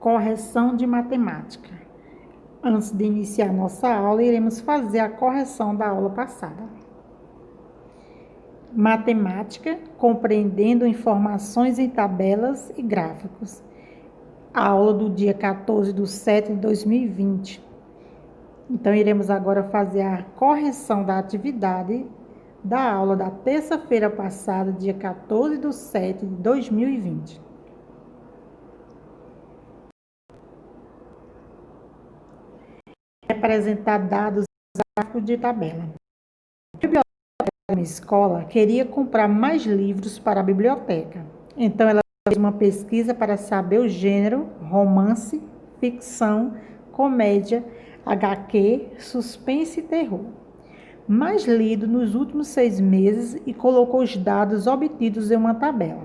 correção de matemática. Antes de iniciar nossa aula, iremos fazer a correção da aula passada. Matemática, compreendendo informações em tabelas e gráficos. A aula do dia 14/7/2020. Então, iremos agora fazer a correção da atividade da aula da terça-feira passada, dia 14/7/2020. Representar dados gráficos de tabela. A biblioteca da minha escola queria comprar mais livros para a biblioteca. Então, ela fez uma pesquisa para saber o gênero, romance, ficção, comédia, HQ, suspense e terror mais lido nos últimos 6 meses e colocou os dados obtidos em uma tabela.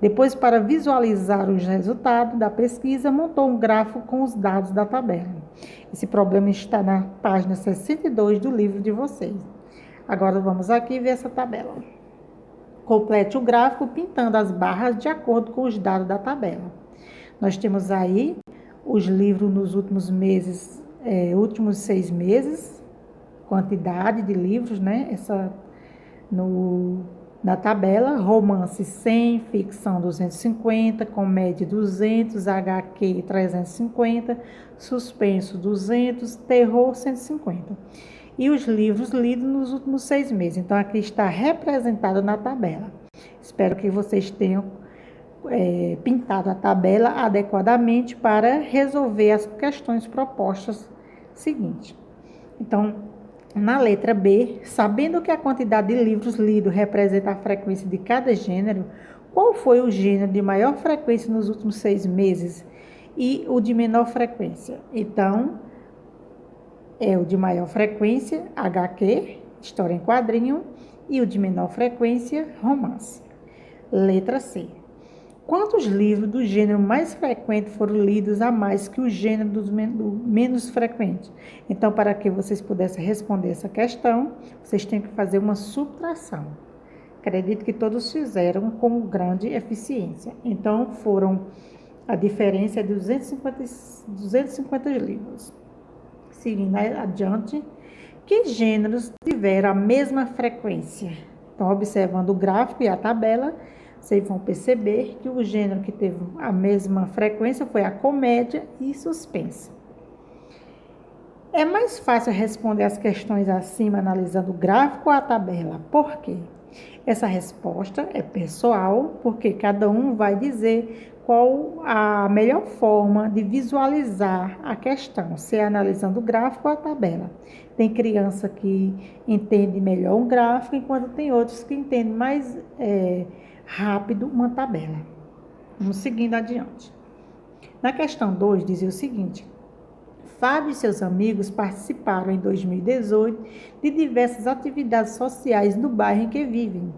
Depois, para visualizar os resultados da pesquisa, montou um gráfico com os dados da tabela. Esse problema está na página 62 do livro de vocês. Agora, vamos aqui ver essa tabela. Complete o gráfico pintando as barras de acordo com os dados da tabela. Nós temos aí os livros nos últimos meses, últimos 6 meses, quantidade de livros, né? Na tabela, romance 100, ficção 250, comédia 200, HQ 350, suspenso 200, terror 150. E os livros lidos nos últimos 6 meses. Então, aqui está representado na tabela. Espero que vocês tenham pintado a tabela adequadamente para resolver as questões propostas seguintes. Então, na letra B, sabendo que a quantidade de livros lidos representa a frequência de cada gênero, qual foi o gênero de maior frequência nos últimos 6 meses e o de menor frequência? Então, é o de maior frequência, HQ, história em quadrinho, e o de menor frequência, romance. Letra C. Quantos livros do gênero mais frequente foram lidos a mais que o gênero do menos frequente? Então, para que vocês pudessem responder essa questão, vocês têm que fazer uma subtração. Acredito que todos fizeram com grande eficiência. Então, a diferença é de 250 livros. Seguindo adiante, que gêneros tiveram a mesma frequência? Então, observando o gráfico e a tabela, vocês vão perceber que o gênero que teve a mesma frequência foi a comédia e suspense. É mais fácil responder as questões acima analisando o gráfico ou a tabela. Por quê? Essa resposta é pessoal, porque cada um vai dizer qual a melhor forma de visualizar a questão, se é analisando o gráfico ou a tabela. Tem criança que entende melhor um gráfico, enquanto tem outros que entendem mais rápido uma tabela. Vamos seguindo adiante. Na questão 2, dizia o seguinte: Fábio e seus amigos participaram em 2018 de diversas atividades sociais no bairro em que vivem.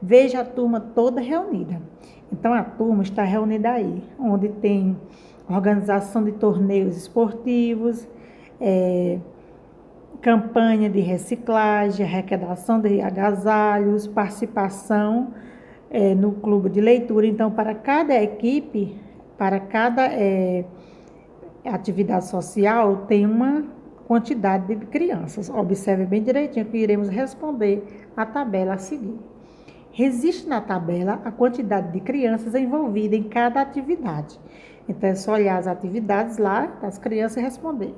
Veja a turma toda reunida. Então, a turma está reunida aí, onde tem organização de torneios esportivos, campanha de reciclagem, arrecadação de agasalhos, participação no clube de leitura. Então, para cada equipe, para cada atividade social, tem uma quantidade de crianças. Observe bem direitinho que iremos responder a tabela a seguir. Existe na tabela a quantidade de crianças envolvidas em cada atividade. Então, é só olhar as atividades lá das crianças e responder.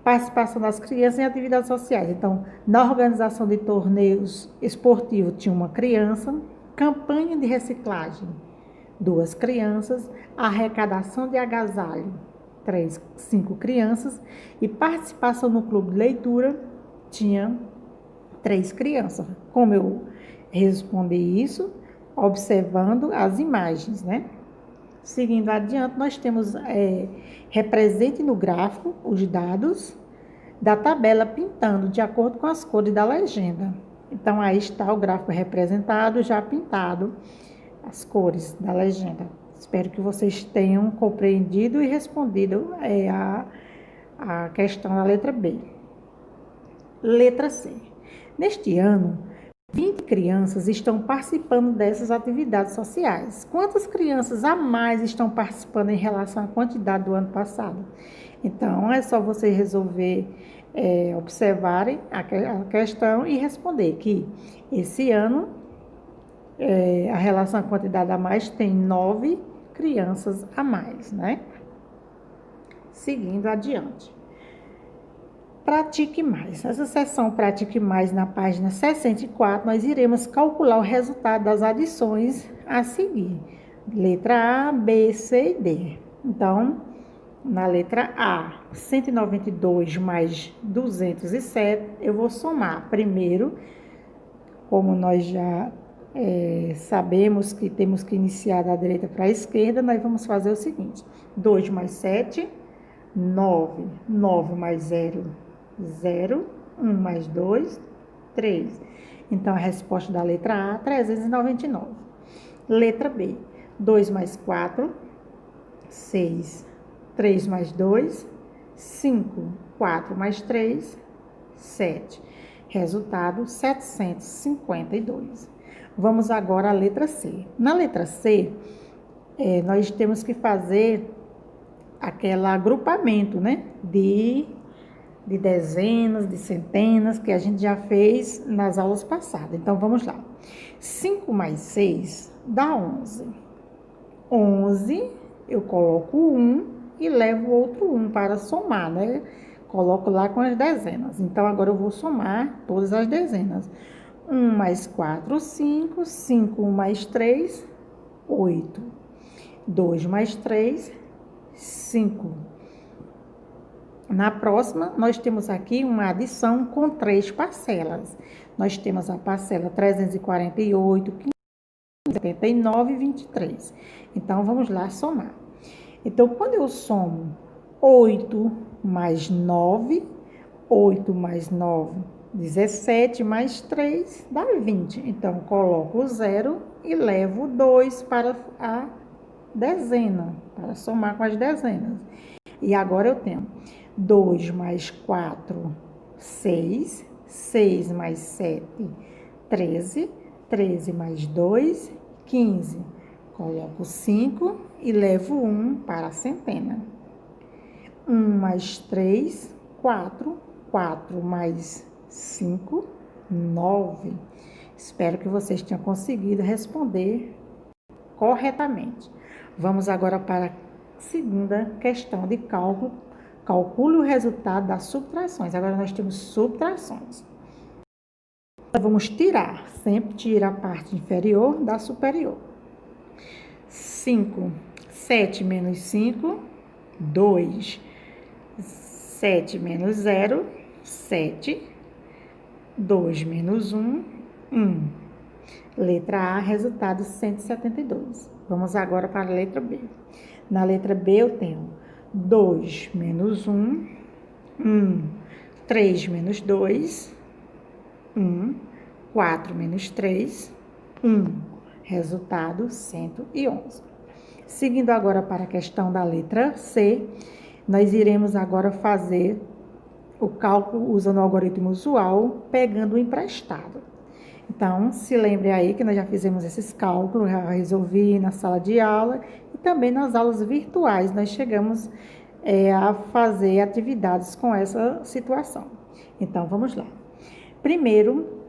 Participação das crianças em atividades sociais. Então, na organização de torneios esportivos tinha uma criança, campanha de reciclagem, 2 crianças, arrecadação de agasalho, 5 crianças, e participação no clube de leitura tinha 3 crianças. Como eu respondi isso? Observando as imagens, né? Seguindo adiante, nós temos represente no gráfico os dados da tabela pintando de acordo com as cores da legenda. Então, aí está o gráfico representado, já pintado as cores da legenda. Espero que vocês tenham compreendido e respondido a questão da letra B. Letra C. Neste ano, 20 crianças estão participando dessas atividades sociais. Quantas crianças a mais estão participando em relação à quantidade do ano passado? Então, é só vocês resolver, observarem a questão e responder que esse ano, a relação à quantidade a mais tem 9 crianças a mais, né? Seguindo adiante. Pratique mais. Essa seção Pratique Mais, na página 64, nós iremos calcular o resultado das adições a seguir. Letra A, B, C e D. Então, na letra A, 192 mais 207, eu vou somar. Primeiro, como nós já sabemos que temos que iniciar da direita para a esquerda, nós vamos fazer o seguinte. 2 mais 7, 9. 9 mais 0, 0. 1 mais 2, 3. Então, a resposta da letra A, 399. Letra B, 2 mais 4, 6. 3 mais 2, 5. 4 mais 3, 7. Resultado, 752. Vamos agora à letra C. Na letra C, nós temos que fazer aquele agrupamento, né? De dezenas, de centenas, que a gente já fez nas aulas passadas. Então, vamos lá. 5 mais 6 dá 11. 11, eu coloco 1 e levo outro 1 para somar, né? Coloco lá com as dezenas. Então, agora eu vou somar todas as dezenas. 1 mais 4, 5. 5 mais 3, 8. 2 mais 3, 5. Na próxima, nós temos aqui uma adição com 3 parcelas. Nós temos a parcela 348, 579 e 23. Então, vamos lá somar. Então, quando eu somo 8 mais 9, 8 mais 9, 17 mais 3 dá 20. Então, coloco o 0 e levo 2 para a dezena, para somar com as dezenas. E agora eu tenho 2 mais 4, 6. 6 mais 7, 13. 13 mais 2, 15. Coloco 5 e levo 1 para a centena. 1 mais 3, 4. 4 mais 5, 9. Espero que vocês tenham conseguido responder corretamente. Vamos agora para a segunda questão de cálculo. Calcule o resultado das subtrações. Agora nós temos subtrações. Vamos tirar, sempre tira a parte inferior da superior. 5, 7 menos 5, 2. 7 menos 0, 7. 2 menos 1, 1. Letra A, resultado 172. Vamos agora para a letra B. Na letra B eu tenho 2 menos 1, 1. 3 menos 2, 1. 4 menos 3, 1. Resultado 111. Seguindo agora para a questão da letra C, nós iremos agora fazer o cálculo usando o algoritmo usual, pegando o emprestado. Então, se lembre aí que nós já fizemos esses cálculos, já resolvi na sala de aula e também nas aulas virtuais nós chegamos a fazer atividades com essa situação. Então, vamos lá. Primeiro,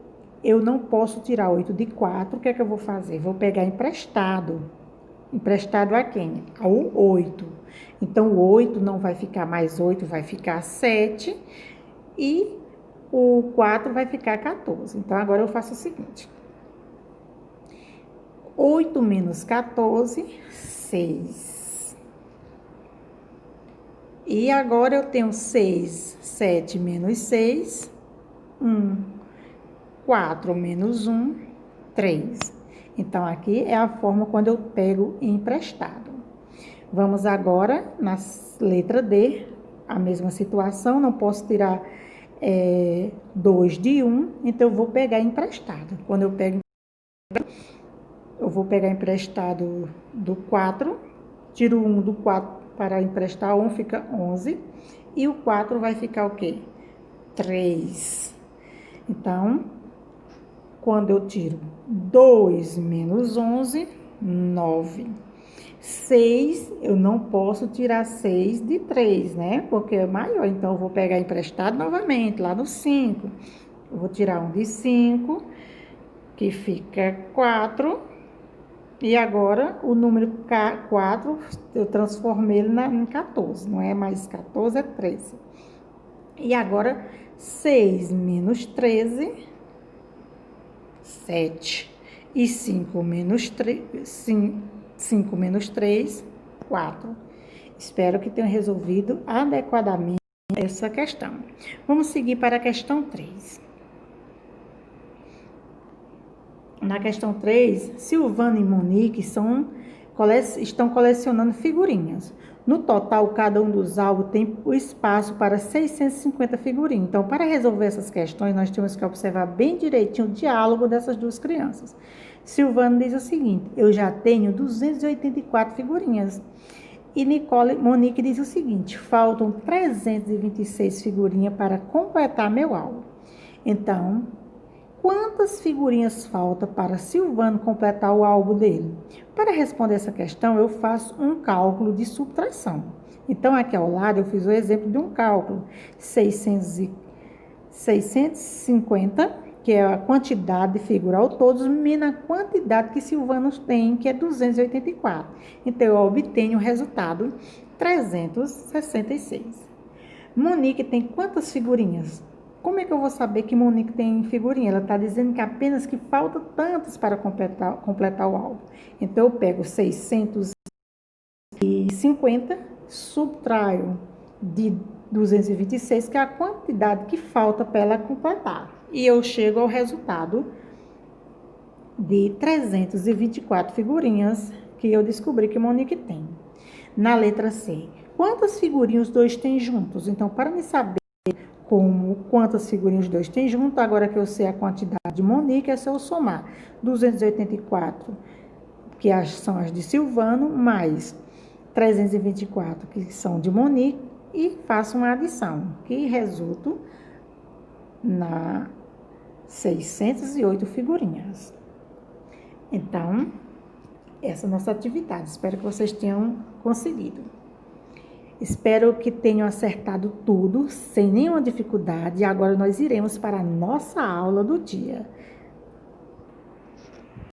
eu não posso tirar 8 de 4, o que é que eu vou fazer? Vou pegar emprestado. Emprestado a quem? Ao 8. Então, o 8 não vai ficar mais 8, vai ficar 7. E o 4 vai ficar 14. Então, agora eu faço o seguinte. 8 menos 14, 6. E agora eu tenho 6. 7 menos 6, 1. 4 menos 1, 3. Então, aqui é a forma quando eu pego emprestado. Vamos agora na letra D, a mesma situação, não posso tirar 2 de 1, então eu vou pegar emprestado. Quando eu pego, eu vou pegar emprestado do 4, tiro 1 do 4 para emprestar 1, fica 11, e o 4 vai ficar o quê? 3. Então, Quando eu tiro 2 menos 11, 9. 6, eu não posso tirar 6 de 3, né? Porque é maior, então eu vou pegar emprestado novamente, lá no 5. Eu vou tirar um de 5, que fica 4. E agora, o número 4, eu transformei ele em 14. Não é mais 14, é 13. E agora, 6 menos 13, 7. E 5 menos 3, 5 menos 3, 4. Espero que tenham resolvido adequadamente essa questão. Vamos seguir para a questão 3. Na questão 3, Silvana e Monique estão colecionando figurinhas. No total, cada um dos álbuns tem o espaço para 650 figurinhas. Então, para resolver essas questões, nós temos que observar bem direitinho o diálogo dessas duas crianças. Silvana diz o seguinte: eu já tenho 284 figurinhas. E Monique diz o seguinte: faltam 326 figurinhas para completar meu álbum. Então, quantas figurinhas falta para Silvano completar o álbum dele? Para responder essa questão, eu faço um cálculo de subtração. Então, aqui ao lado, eu fiz o exemplo de um cálculo. 650, que é a quantidade de figuras ao todo, menos a quantidade que Silvano tem, que é 284. Então, eu obtenho o resultado 366. Monique tem quantas figurinhas? Como é que eu vou saber que Monique tem figurinha? Ela está dizendo que apenas que falta tantas para completar o álbum. Então, eu pego 650, subtraio de 226, que é a quantidade que falta para ela completar. E eu chego ao resultado de 324 figurinhas que eu descobri que Monique tem. Na letra C, quantas figurinhas os dois têm juntos? Então, para me saber quantas figurinhas os dois têm junto, agora que eu sei a quantidade de Monique, é só eu somar 284, que são as de Silvano, mais 324, que são de Monique, e faço uma adição, que resulta na 608 figurinhas. Então, essa é a nossa atividade. Espero que vocês tenham conseguido. Espero que tenham acertado tudo, sem nenhuma dificuldade. E agora nós iremos para a nossa aula do dia.